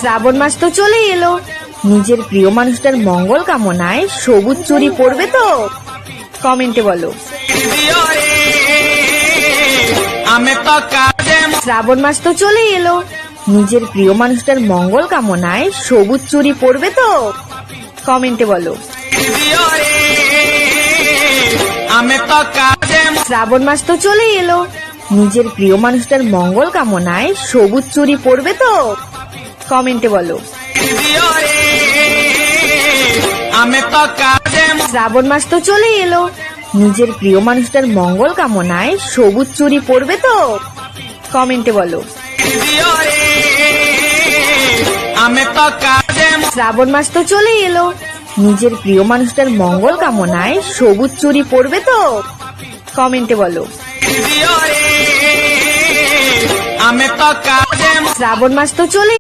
শ্রাবণ মাস তো চলেই এলো, নিজের প্রিয় মানুষটার মঙ্গল কামনায় সবুজ চুড়ি পরবে তো? কমেন্টে বলো। শ্রাবণ মাস তো চলেই এলো, নিজের প্রিয় মানুষটার মঙ্গল কামনায় সবুজ চুড়ি পরবে তো? কমেন্টে বলো। শ্রাবণ মাস তো চলেই এলো, নিজের প্রিয় মানুষটার মঙ্গল কামনায় সবুজ চুড়ি পরবে তো? কমেন্টে বলো। শ্রাবণ মাস তো চলেই এলো, নিজের প্রিয় মানুষটার মঙ্গল কামনায় সবুজ চুড়ি পরবে তো? কমেন্টে বলো। শ্রাবণ মাস তো চলেই এলো, নিজের প্রিয় মানুষটার মঙ্গল কামনায় সবুজ চুড়ি পরবে তো? কমেন্টে বলো। শ্রাবণ মাস তো চলেই